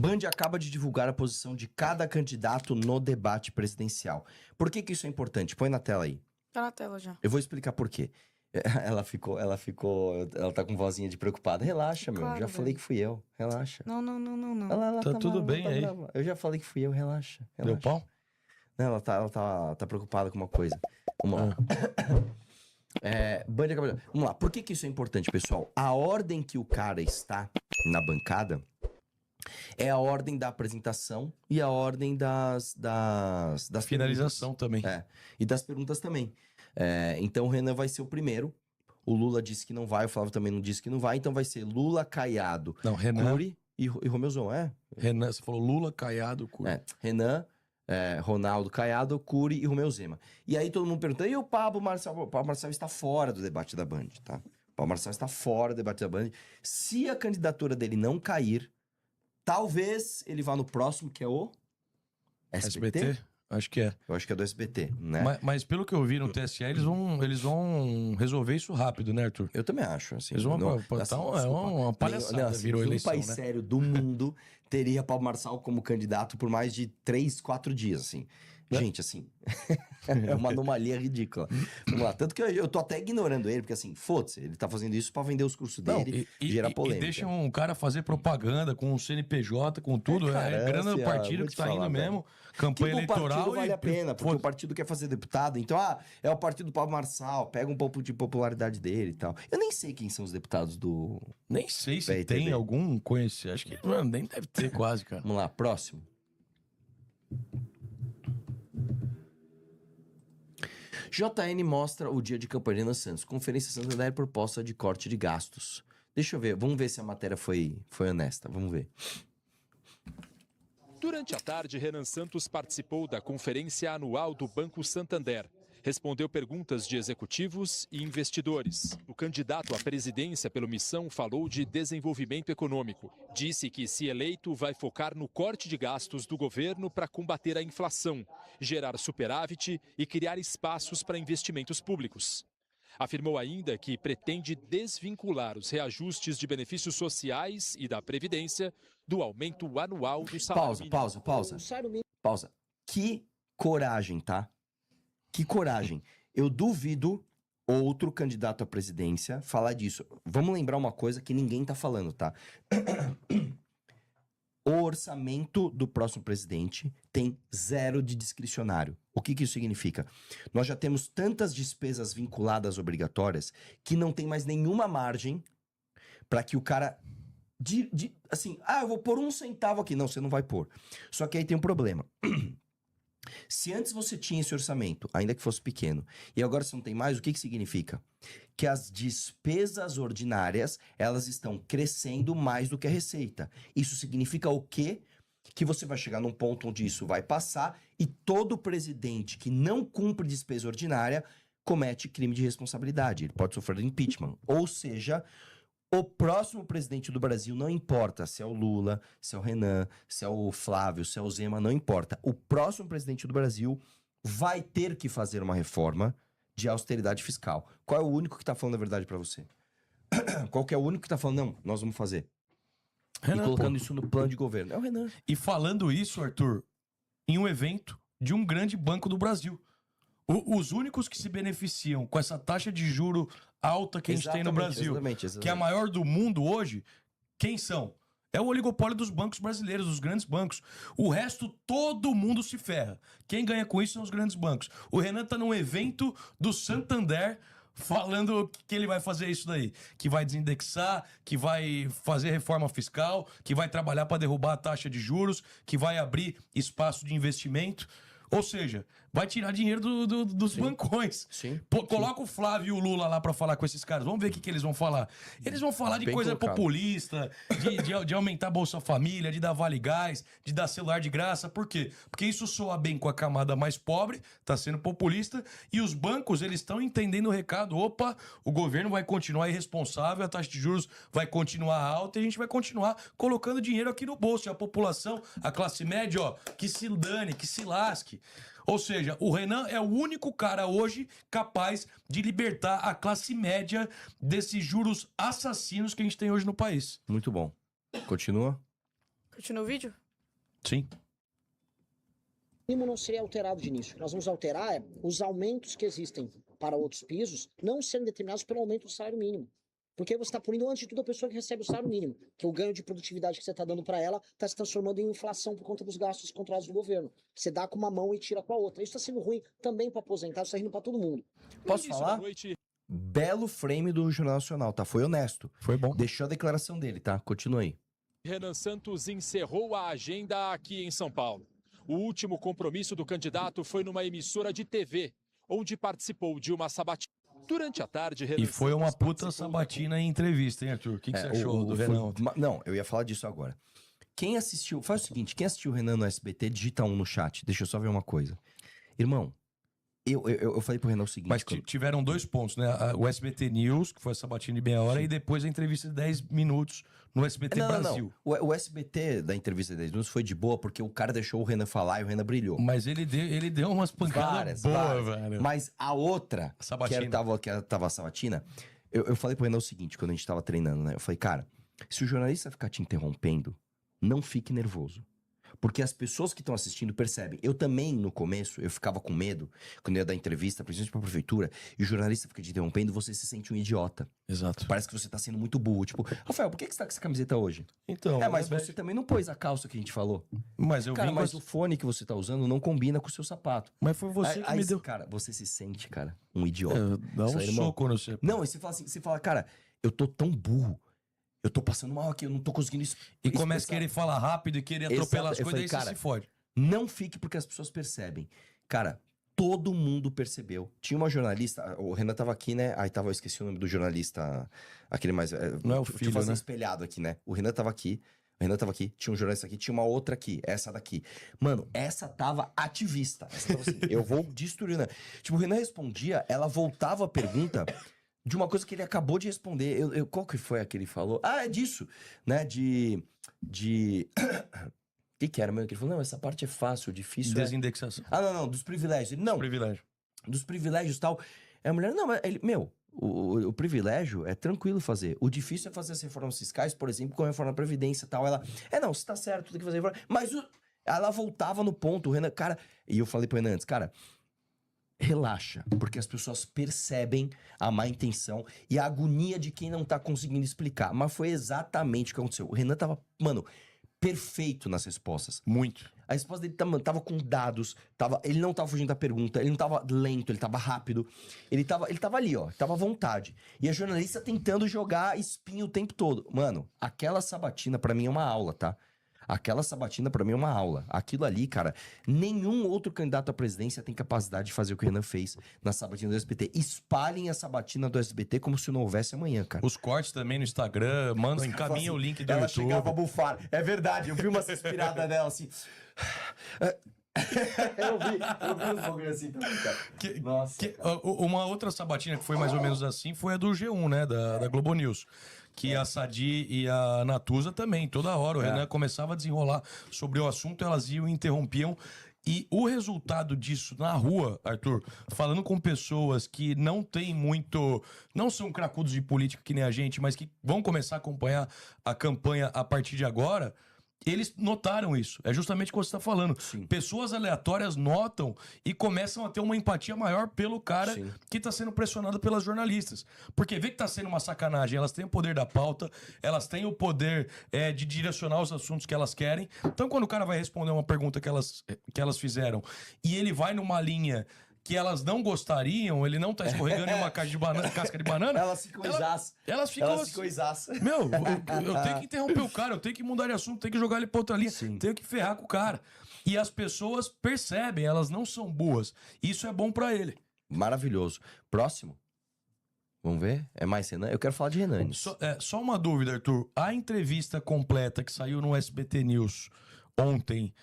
Band acaba de divulgar a posição de cada candidato no debate presidencial. Por que isso é importante? Põe na tela aí. Tá na tela já. Eu vou explicar por quê. Ela tá com vozinha de preocupada. Relaxa, meu. Claro, Já falei velho. que fui eu. Relaxa. Não. Ela Tá tudo brava, bem aí? brava. Eu já falei que fui eu. Relaxa. Deu pau? Não, ela tá preocupada com uma coisa. Vamos lá. Band acaba de... Vamos lá. Por que isso é importante, pessoal? A ordem que o cara está na bancada é a ordem da apresentação e a ordem das Finalização também. E das perguntas também. Então o Renan vai ser o primeiro. O Lula disse que não vai, o Flávio também não disse que não vai. Então vai ser Lula, Caiado, Não, Renan. Cury e Romeu, Renan, você falou Lula, Caiado, Cury. Renan, Ronaldo, Caiado, Cury e Romeu Zema. E aí todo mundo pergunta, e o Pablo Marçal? O Pablo Marçal está fora do debate da Band, tá? O Pablo Marçal está fora do debate da Band. Se a candidatura dele não cair, talvez ele vá no próximo, que é o SBT? Acho que é. Eu acho que é do SBT, né? Mas pelo que eu vi no TSE, eles vão resolver isso rápido, né, Arthur? Eu também acho, assim. Eles vão assim, uma palhaçada, virou nenhum eleição, país né? sério do mundo teria Pablo Marçal como candidato por mais de 3, 4 dias, assim. Gente, assim, é uma anomalia ridícula. Vamos lá, tanto que eu tô até ignorando ele, porque assim, foda-se, ele tá fazendo isso pra vender os cursos dele e gerar polêmica. E deixa um cara fazer propaganda com o CNPJ, com tudo, cara, grana do assim, partido que tá indo mesmo, campanha eleitoral. O partido vale a pena, porque o partido quer fazer deputado, então, é o partido do Pablo Marçal, pega um pouco de popularidade dele e tal. Eu nem sei quem são os deputados do... Nem sei se PRTB. tem algum conhecido, acho que nem deve ter quase, cara. Vamos lá, próximo. JN mostra o dia de campanha de Renan Santos. Conferência Santander proposta de corte de gastos. Deixa eu ver, vamos ver se a matéria foi honesta. Vamos ver. Durante a tarde, Renan Santos participou da conferência anual do Banco Santander. Respondeu perguntas de executivos e investidores. O candidato à presidência pela Missão falou de desenvolvimento econômico. Disse que, se eleito, vai focar no corte de gastos do governo para combater a inflação, gerar superávit e criar espaços para investimentos públicos. Afirmou ainda que pretende desvincular os reajustes de benefícios sociais e da Previdência do aumento anual do salário mínimo. Pausa. Que coragem, tá? Que coragem. Eu duvido outro candidato à presidência falar disso. Vamos lembrar uma coisa que ninguém tá falando, tá? O orçamento do próximo presidente tem 0 de discricionário. O que isso significa? Nós já temos tantas despesas vinculadas obrigatórias que não tem mais nenhuma margem para que o cara... assim, eu vou pôr 1 centavo aqui. Não, você não vai pôr. Só que aí tem um problema. Se antes você tinha esse orçamento, ainda que fosse pequeno, e agora você não tem mais, o que significa? Que as despesas ordinárias, elas estão crescendo mais do que a receita. Isso significa o quê? Que você vai chegar num ponto onde isso vai passar e todo presidente que não cumpre despesa ordinária comete crime de responsabilidade. Ele pode sofrer impeachment. Ou seja... O próximo presidente do Brasil, não importa se é o Lula, se é o Renan, se é o Flávio, se é o Zema, não importa. O próximo presidente do Brasil vai ter que fazer uma reforma de austeridade fiscal. Qual é o único que tá falando a verdade pra você? Qual que é o único que tá falando, não, nós vamos fazer? Renan, e colocando isso no plano de governo. É o Renan. E falando isso, Arthur, em um evento de um grande banco do Brasil. Os únicos que se beneficiam com essa taxa de juro alta que a gente tem no Brasil, exatamente. que é a maior do mundo hoje, quem são? É o oligopólio dos bancos brasileiros, dos grandes bancos. O resto, todo mundo se ferra. Quem ganha com isso são os grandes bancos. O Renan tá num evento do Santander falando que ele vai fazer isso daí, que vai desindexar, que vai fazer reforma fiscal, que vai trabalhar para derrubar a taxa de juros, que vai abrir espaço de investimento. Ou seja, vai tirar dinheiro dos bancões. Sim. Coloca o Flávio e o Lula lá pra falar com esses caras. Vamos ver o que eles vão falar. Eles vão falar de coisa populista, de aumentar a Bolsa Família, de dar Vale Gás, de dar celular de graça. Por quê? Porque isso soa bem com a camada mais pobre, tá sendo populista, e os bancos, eles estão entendendo o recado. Opa, o governo vai continuar irresponsável, a taxa de juros vai continuar alta e a gente vai continuar colocando dinheiro aqui no bolso. E a população, a classe média, que se dane, que se lasque. Ou seja, o Renan é o único cara hoje capaz de libertar a classe média desses juros assassinos que a gente tem hoje no país. Muito bom. Continua. Continua o vídeo? Sim. O mínimo não seria alterado de início. O que nós vamos alterar é os aumentos que existem para outros pisos não serem determinados pelo aumento do salário mínimo. Porque você está punindo, antes de tudo, a pessoa que recebe o salário mínimo. Que o ganho de produtividade que você está dando para ela está se transformando em inflação por conta dos gastos controlados do governo. Você dá com uma mão e tira com a outra. Isso está sendo ruim também para aposentar, isso está rindo para todo mundo. Posso falar? Belo frame do Jornal Nacional, tá? Foi honesto. Foi bom. Deixou a declaração dele, tá? Continua aí. Renan Santos encerrou a agenda aqui em São Paulo. O último compromisso do candidato foi numa emissora de TV, onde participou de uma sabatina. Durante a tarde, Renan E foi uma Santos puta participou sabatina em entrevista, hein, Arthur? O que você achou do Renan? Não, eu ia falar disso agora. Quem assistiu... Faz o seguinte, quem assistiu o Renan no SBT, digita 1 no chat. Deixa eu só ver uma coisa. Irmão, eu falei pro Renan o seguinte... Mas tiveram 2 pontos, né? O SBT News, que foi a sabatina de meia hora, e depois a entrevista de 10 minutos no SBT Brasil. Não. O SBT da entrevista de 10 minutos foi de boa, porque o cara deixou o Renan falar e o Renan brilhou. Mas ele deu umas pancadas boas, velho. Mas a outra, Sabatina. que tava a sabatina, eu falei pro Renan o seguinte, quando a gente tava treinando, né? Eu falei, cara, se o jornalista ficar te interrompendo, não fique nervoso. Porque as pessoas que estão assistindo percebem. Eu também, no começo, eu ficava com medo, quando eu ia dar entrevista, principalmente pra prefeitura, e o jornalista fica te interrompendo, você se sente um idiota. Exato. Parece que você tá sendo muito burro. Tipo, Rafael, por que você tá com essa camiseta hoje? Então, Mas você também não pôs a calça que a gente falou. Mas eu Cara, vi... mas o fone que você tá usando não combina com o seu sapato. Mas foi você que me deu... Cara, você se sente, cara, um idiota. Dá um Isso aí, irmão. soco no seu... Não, e você fala assim, cara, eu tô tão burro. Eu tô passando mal aqui, eu não tô conseguindo E começa a querer falar rápido e querer atropelar as coisas, aí você se fode. Não fique porque as pessoas percebem. Cara, todo mundo percebeu. Tinha uma jornalista, o Renan tava aqui, né? Aí eu esqueci o nome do jornalista, aquele mais... Não é o filho, né? Espelhado aqui, né? O Renan tava aqui, tinha um jornalista aqui, tinha uma outra aqui, essa daqui. Mano, essa tava ativista. Essa tava assim, eu vou destruir, né? Tipo, o Renan respondia, ela voltava a pergunta... De uma coisa que ele acabou de responder. Qual que foi a que ele falou? Ah, é disso, né? O que era mesmo? Que ele falou, não, essa parte é fácil, difícil Desindexação. não, dos privilégios. Ele, não, Privilégio. dos privilégios e tal. A mulher, não, mas ele, o privilégio é tranquilo fazer. O difícil é fazer as reformas fiscais, por exemplo, com a reforma da Previdência e tal. Ela, não, você tá certo, tem que fazer reforma. Mas ela voltava no ponto, o Renan, cara... E eu falei pro Renan antes, cara... Relaxa, porque as pessoas percebem a má intenção e a agonia de quem não tá conseguindo explicar. Mas foi exatamente o que aconteceu. O Renan tava, mano, perfeito nas respostas. Muito. A resposta dele tava com dados, ele não tava fugindo da pergunta, ele não tava lento, ele tava rápido. Ele tava ali, ó, tava à vontade. E a jornalista tentando jogar espinho o tempo todo. Mano, aquela sabatina pra mim é uma aula, tá? Aquela sabatina pra mim é uma aula. Aquilo ali, cara, nenhum outro candidato à presidência tem capacidade de fazer o que o Renan fez na sabatina do SBT. Espalhem a sabatina do SBT como se não houvesse amanhã, cara. Os cortes também no Instagram, encaminha o link do ela YouTube. Ela chegava a bufar. É verdade, eu vi uma respirada dela assim... eu vi uns bagulho assim também, cara. Nossa. Uma outra sabatina que foi mais ou menos assim foi a do G1, né? Da Globo News. Que a Sadi e a Natuza também, toda hora. O Renan começava a desenrolar sobre o assunto, elas iam e interrompiam. E o resultado disso na rua, Arthur, falando com pessoas que não tem muito... Não são cracudos de política que nem a gente, mas que vão começar a acompanhar a campanha a partir de agora... Eles notaram isso. É justamente o que você está falando. Sim. Pessoas aleatórias notam e começam a ter uma empatia maior pelo cara que está sendo pressionado pelas jornalistas. Porque vê que está sendo uma sacanagem. Elas têm o poder da pauta, elas têm o poder de direcionar os assuntos que elas querem. Então, quando o cara vai responder uma pergunta que elas fizeram e ele vai numa linha... que elas não gostariam, ele não tá escorregando em uma casca de banana. Elas ficam exaças. Elas ficam exaças. Meu, eu tenho que interromper o cara, eu tenho que mudar de assunto, tenho que jogar ele pra outra linha, tenho que ferrar com o cara. E as pessoas percebem, elas não são boas. Isso é bom pra ele. Maravilhoso. Próximo. Vamos ver? É mais Renan? Eu quero falar de Renan. Só uma dúvida, Arthur. A entrevista completa que saiu no SBT News ontem...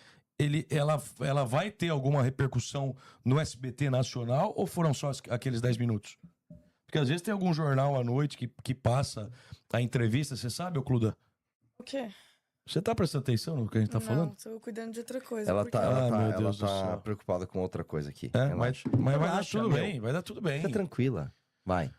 Ela vai ter alguma repercussão no SBT nacional ou foram só aqueles 10 minutos? Porque às vezes tem algum jornal à noite que passa a entrevista, você sabe, ô Cluda? O quê? Você tá prestando atenção no que a gente tá falando? Não, tô cuidando de outra coisa. Ela Deus do tá céu. preocupado com outra coisa aqui. Mas vai dar tudo bem, vai dar tudo bem. Fica tranquila. Vai.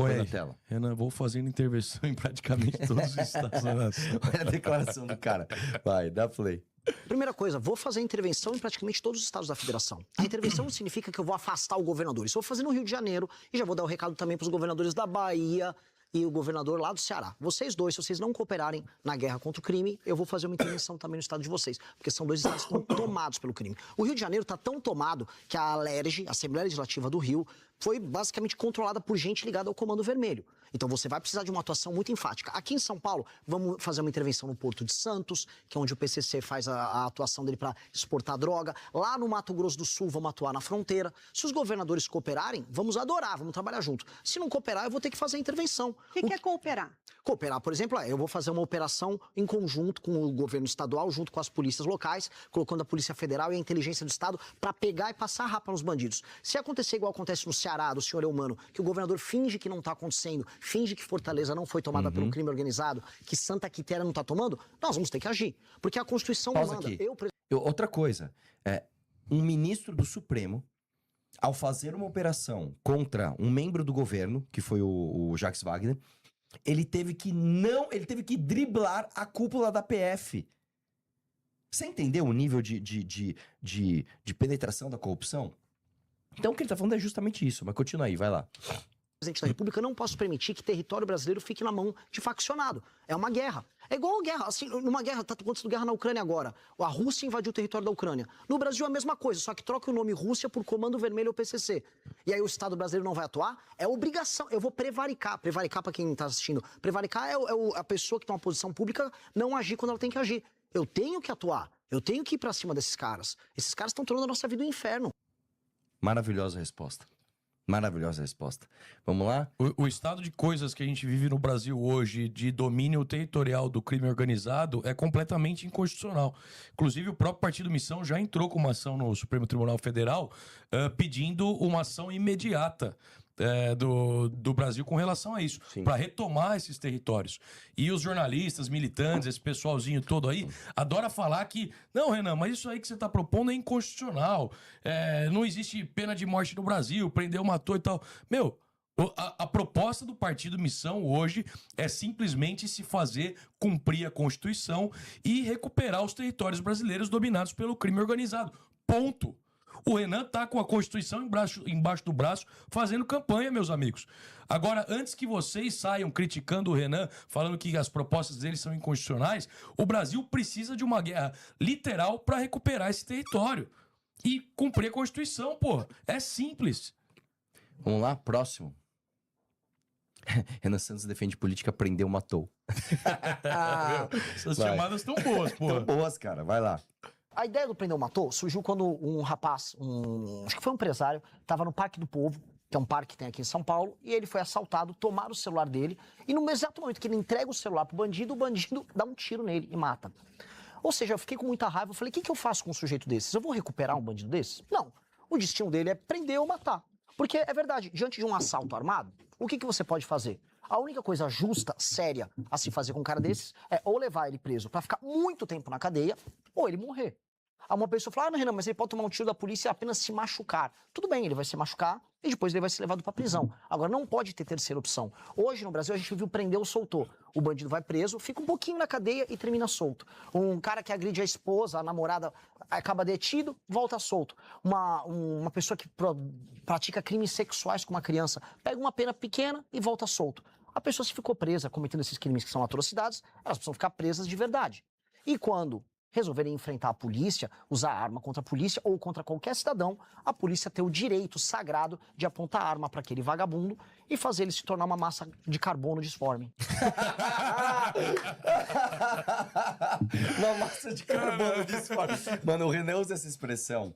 Põe na aí. tela. Renan, vou fazendo intervenção em praticamente todos os estados da nação. Olha a declaração do cara. Vai, dá play. Primeira coisa, vou fazer intervenção em praticamente todos os estados da federação. A intervenção não significa que eu vou afastar o governador. Isso eu vou fazer no Rio de Janeiro e já vou dar o recado também para os governadores da Bahia e o governador lá do Ceará. Vocês dois, se vocês não cooperarem na guerra contra o crime, eu vou fazer uma intervenção também no estado de vocês, porque são dois estados que estão tomados pelo crime. O Rio de Janeiro está tão tomado que a ALERJ, a Assembleia Legislativa do Rio, foi basicamente controlada por gente ligada ao Comando Vermelho. Então você vai precisar de uma atuação muito enfática. Aqui em São Paulo, vamos fazer uma intervenção no Porto de Santos, que é onde o PCC faz a atuação dele para exportar droga. Lá no Mato Grosso do Sul, vamos atuar na fronteira. Se os governadores cooperarem, vamos adorar, vamos trabalhar junto. Se não cooperar, eu vou ter que fazer a intervenção. O que é cooperar? Cooperar, por exemplo, eu vou fazer uma operação em conjunto com o governo estadual, junto com as polícias locais, colocando a Polícia Federal e a inteligência do Estado para pegar e passar a rapa nos bandidos. Se acontecer igual acontece no Ceará, do senhor Eumano, que o governador finge que não está acontecendo, finge que Fortaleza não foi tomada pelo crime organizado, que Santa Quitéria não está tomando, nós vamos ter que agir. Porque a Constituição Pausa manda. aqui. Outra coisa, um ministro do Supremo, ao fazer uma operação contra um membro do governo, que foi o Jacques Wagner, ele teve que driblar a cúpula da PF. Você entendeu o nível de penetração da corrupção? Então o que ele tá falando é justamente isso, mas continua aí, vai lá. Presidente da República, eu não posso permitir que território brasileiro fique na mão de faccionado. É uma guerra. É igual a guerra, assim, numa guerra, tá acontecendo guerra na Ucrânia agora. A Rússia invadiu o território da Ucrânia. No Brasil é a mesma coisa, só que troca o nome Rússia por Comando Vermelho ou PCC. E aí o Estado brasileiro não vai atuar? É obrigação. Eu vou prevaricar. Prevaricar, para quem tá assistindo, prevaricar é a pessoa que tem uma posição pública não agir quando ela tem que agir. Eu tenho que atuar. Eu tenho que ir pra cima desses caras. Esses caras estão tornando a nossa vida um inferno. Maravilhosa resposta. Maravilhosa resposta. Vamos lá? O estado de coisas que a gente vive no Brasil hoje, de domínio territorial do crime organizado, é completamente inconstitucional. Inclusive, o próprio Partido Missão já entrou com uma ação no Supremo Tribunal Federal pedindo uma ação imediata do Brasil com relação a isso, para retomar esses territórios. E os jornalistas, militantes, esse pessoalzinho todo aí, adora falar que, não, Renan, mas isso aí que você está propondo é inconstitucional, não existe pena de morte no Brasil, prendeu, matou e tal. Meu, a proposta do Partido Missão hoje é simplesmente se fazer cumprir a Constituição e recuperar os territórios brasileiros dominados pelo crime organizado. Ponto. O Renan tá com a Constituição embaixo do braço, fazendo campanha, meus amigos. Agora, antes que vocês saiam criticando o Renan, falando que as propostas dele são inconstitucionais, o Brasil precisa de uma guerra literal para recuperar esse território. E cumprir a Constituição, pô. É simples. Vamos lá, próximo. Renan Santos defende política, prendeu, matou. Essas chamadas estão boas, pô. Tão boas, cara. Vai lá. A ideia do Prendeu Matou surgiu quando um rapaz, acho que foi um empresário, estava no Parque do Povo, que é um parque que tem aqui em São Paulo, e ele foi assaltado, tomaram o celular dele, e no exato momento que ele entrega o celular pro bandido, o bandido dá um tiro nele e mata. Ou seja, eu fiquei com muita raiva, eu falei, o que eu faço com um sujeito desses? Eu vou recuperar um bandido desses? Não. O destino dele é prender ou matar. Porque é verdade, diante de um assalto armado, o que você pode fazer? A única coisa justa, séria, a se fazer com um cara desses é ou levar ele preso pra ficar muito tempo na cadeia, ou ele morrer. Aí uma pessoa fala, Renan, mas ele pode tomar um tiro da polícia e apenas se machucar. Tudo bem, ele vai se machucar e depois ele vai ser levado pra prisão. Agora, não pode ter terceira opção. Hoje, no Brasil, a gente viu prender ou soltou. O bandido vai preso, fica um pouquinho na cadeia e termina solto. Um cara que agride a esposa, a namorada, acaba detido, volta solto. Uma pessoa que pratica crimes sexuais com uma criança, pega uma pena pequena e volta solto. A pessoa, se ficou presa cometendo esses crimes que são atrocidades, elas precisam ficar presas de verdade. E quando resolverem enfrentar a polícia, usar arma contra a polícia ou contra qualquer cidadão, a polícia tem o direito sagrado de apontar a arma para aquele vagabundo e fazer ele se tornar uma massa de carbono disforme. Uma massa de carbono disforme. Mano, o Renan usa essa expressão.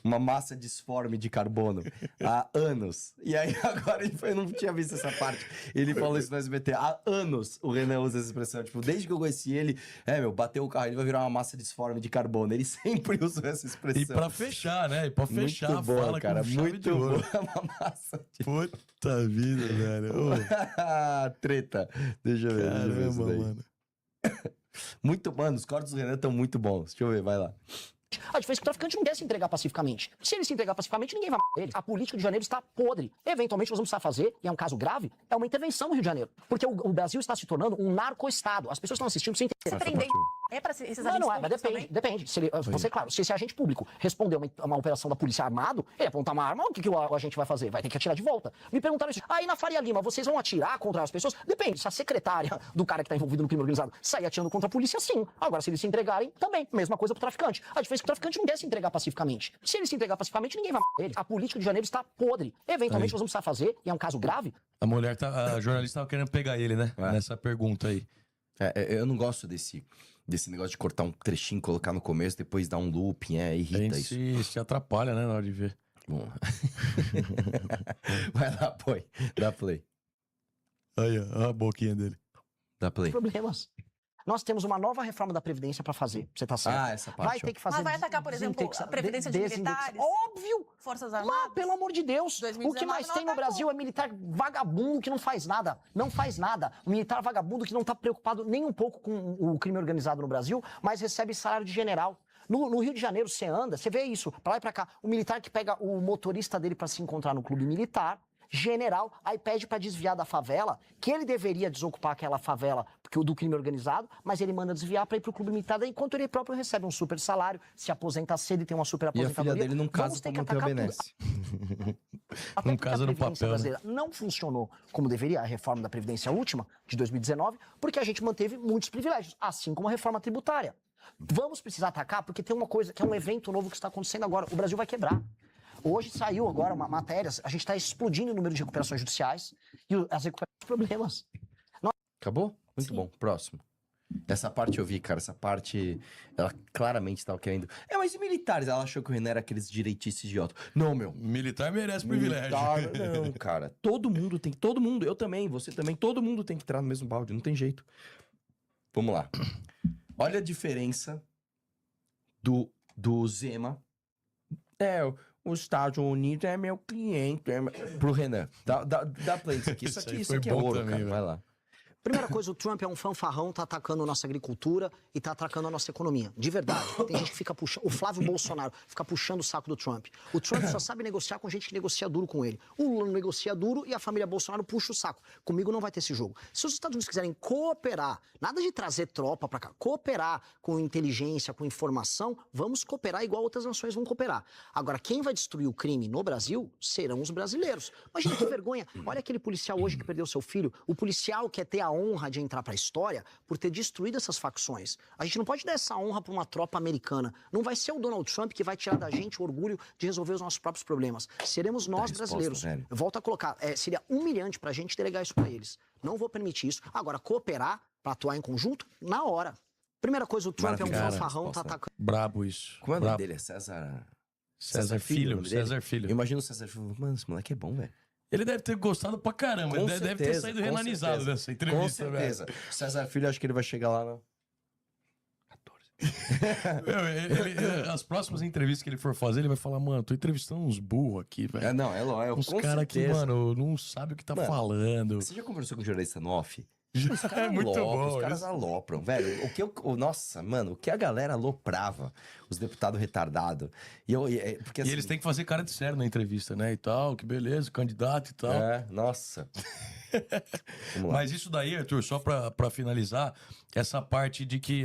Uma massa disforme de carbono há anos. E aí agora eu não tinha visto essa parte. Ele falou isso no SBT. Há anos o Renan usa essa expressão. Tipo, desde que eu conheci ele, bateu o carro, ele vai virar uma massa disforme de carbono. Ele sempre usou essa expressão. E pra fechar, né? E pra fechar muito a bom, fala cara, com chave muito de ouro. bom. Uma massa de... Puta vida, velho. Treta. Deixa eu ver. Caramba, mano. Muito, mano, os cortes do Renan estão muito bons. Deixa eu ver, vai lá. A diferença é que o traficante não quer se entregar pacificamente. Se ele se entregar pacificamente, ninguém vai matar ele. A política de Janeiro está podre. Eventualmente, nós vamos precisar fazer, e é um caso grave, é uma intervenção no Rio de Janeiro. Porque o Brasil está se tornando um narco-estado. As pessoas estão assistindo sem entender. Prender é para esses agentes Não, mas depende. Se ele, você, claro, se esse agente público responder uma operação da polícia armado, ele apontar uma arma, o que o agente vai fazer? Vai ter que atirar de volta. Me perguntaram isso. Aí na Faria Lima, vocês vão atirar contra as pessoas? Depende. Se a secretária do cara que está envolvido no crime organizado sair atirando contra a polícia, sim. Agora, se eles se entregarem, também. Mesma coisa pro traficante. A diferença é que o traficante não quer se entregar pacificamente. Se ele se entregar pacificamente, ninguém vai matar ele. A política de Janeiro está podre. Eventualmente, nós vamos precisar fazer, e é um caso grave. A jornalista tava querendo pegar ele, né? Nessa pergunta aí. Eu não gosto desse negócio de cortar um trechinho, colocar no começo, depois dar um looping, irrita isso. Se atrapalha, né, na hora de ver. Bom. Vai lá, põe. Dá play. Aí, ó, a boquinha dele. Dá play. Problemas. Nós temos uma nova reforma da Previdência para fazer. Você tá certo. Essa parte. Vai ter que fazer. Mas vai atacar, por exemplo, a Previdência de militares? Óbvio! Forças Armadas? Pelo amor de Deus. 2019 o que mais não tem no atacou. Brasil é militar vagabundo que não faz nada. Não faz nada. O militar vagabundo que não tá preocupado nem um pouco com o crime organizado no Brasil, mas recebe salário de general. No Rio de Janeiro, você anda, você vê isso, pra lá e pra cá. O militar que pega o motorista dele pra se encontrar no clube militar, general, aí pede pra desviar da favela, que ele deveria desocupar aquela favela do crime organizado, mas ele manda desviar pra ir pro clube militar, enquanto ele próprio recebe um super salário, se aposenta cedo e tem uma super E a aposentadoria. filha dele não casa pra manter o benesse. Até Não porque casa a no Previdência papel, né? brasileira não funcionou como deveria, a reforma da Previdência última, de 2019, porque a gente manteve muitos privilégios, assim como a reforma tributária. Vamos precisar atacar, porque tem uma coisa, que é um evento novo que está acontecendo agora. O Brasil vai quebrar. Hoje saiu agora uma matéria, a gente está explodindo o número de recuperações judiciais e as recuperações problemas. Acabou? Muito bom. Próximo. Essa parte eu vi, cara. Essa parte, ela claramente estava querendo... mas e militares? Ela achou que o Renan era aqueles direitistas idiotas. Não, meu. Militar merece privilégio. Militar, não, cara. Todo mundo, eu também, você também, todo mundo tem que entrar no mesmo balde, não tem jeito. Vamos lá. Olha a diferença do Zema. Os Estados Unidos é meu cliente. Pro Renan. Dá play isso aqui. Isso aqui é bom ouro, também, cara. velho. Vai lá. Primeira coisa, o Trump é um fanfarrão, tá atacando a nossa agricultura e tá atacando a nossa economia. De verdade. Tem gente que fica puxando... O Flávio Bolsonaro fica puxando o saco do Trump. O Trump só sabe negociar com gente que negocia duro com ele. O Lula não negocia duro e a família Bolsonaro puxa o saco. Comigo não vai ter esse jogo. Se os Estados Unidos quiserem cooperar, nada de trazer tropa pra cá, cooperar com inteligência, com informação, vamos cooperar igual outras nações vão cooperar. Agora, quem vai destruir o crime no Brasil serão os brasileiros. Imagina que vergonha. Olha aquele policial hoje que perdeu seu filho. O policial quer ter a honra de entrar pra história por ter destruído essas facções. A gente não pode dar essa honra pra uma tropa americana. Não vai ser o Donald Trump que vai tirar da gente o orgulho de resolver os nossos próprios problemas. Seremos nós, brasileiros. velho. Eu volto a colocar, seria humilhante pra gente delegar isso pra eles. Não vou permitir isso. Agora, cooperar pra atuar em conjunto, na hora. Primeira coisa, o Trump é um Maravilhosa fanfarrão, tá resposta. atacando. Brabo isso. Como é o nome Brabo. dele? É César... César Filho. o nome dele? César Filho. Eu imagino o César Filho. Mano, esse moleque é bom, velho. Ele deve ter gostado pra caramba. Com Ele deve ter certeza, saído com renanizado certeza. dessa Com entrevista, velho. certeza. César Filho, acho que ele vai chegar lá no... 14. As próximas entrevistas que ele for fazer, ele vai falar, mano, tô entrevistando uns burros aqui, velho. Não, é lógico. Uns com caras que, certeza. mano, não sabe o que tá Mano, falando. Você já conversou com um jornalista no off? É muito bom. Os caras isso. alopram, velho. Nossa, mano, o que a galera aloprava, os deputados retardados. Porque, E assim, eles têm que fazer cara de sério na entrevista, né? E tal, que beleza, candidato e tal. Nossa. Vamos lá. Mas isso daí, Arthur, só pra finalizar, essa parte de que,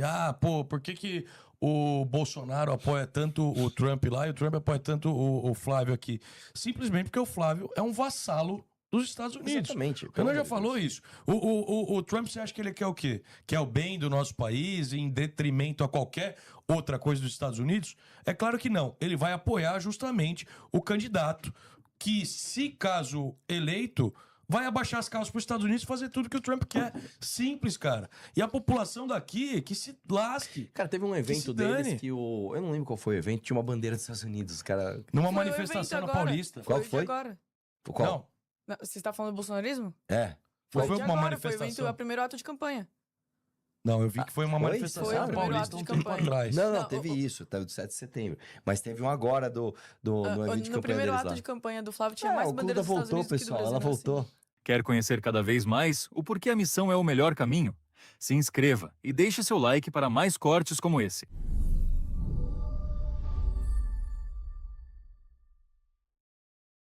por que o Bolsonaro apoia tanto o Trump lá e o Trump apoia tanto o Flávio aqui? Simplesmente porque o Flávio é um vassalo dos Estados Unidos. Exatamente. O Renan já falou isso. O Trump, você acha que ele quer o quê? Quer o bem do nosso país em detrimento a qualquer outra coisa dos Estados Unidos? É claro que não. Ele vai apoiar justamente o candidato que, se caso eleito, vai abaixar as calças para os Estados Unidos e fazer tudo que o Trump quer. Simples, cara. E a população daqui, que se lasque. Cara, teve um evento se deles dane. que eu não lembro qual foi o evento, tinha uma bandeira dos Estados Unidos, cara. Numa Foi o manifestação evento na agora. Paulista. Qual o de foi? agora. Qual? Não, Não, você está falando do bolsonarismo? É. foi de uma agora, manifestação. Foi o evento, o primeiro ato de campanha. Não, eu vi que foi uma Foi? manifestação Foi o na primeiro Paulista ato um de tempo campanha. atrás. Não, Não, teve isso, teve do 7 de setembro. Mas teve um agora no evento de No campanha primeiro deles ato lá. de campanha do Flávio tinha mais o bandeiras Duda dos Estados voltou, Unidos que do pessoal, Brasil. ela não é assim? voltou. Quer conhecer cada vez mais o porquê a missão é o melhor caminho? Se inscreva e deixe seu like para mais cortes como esse.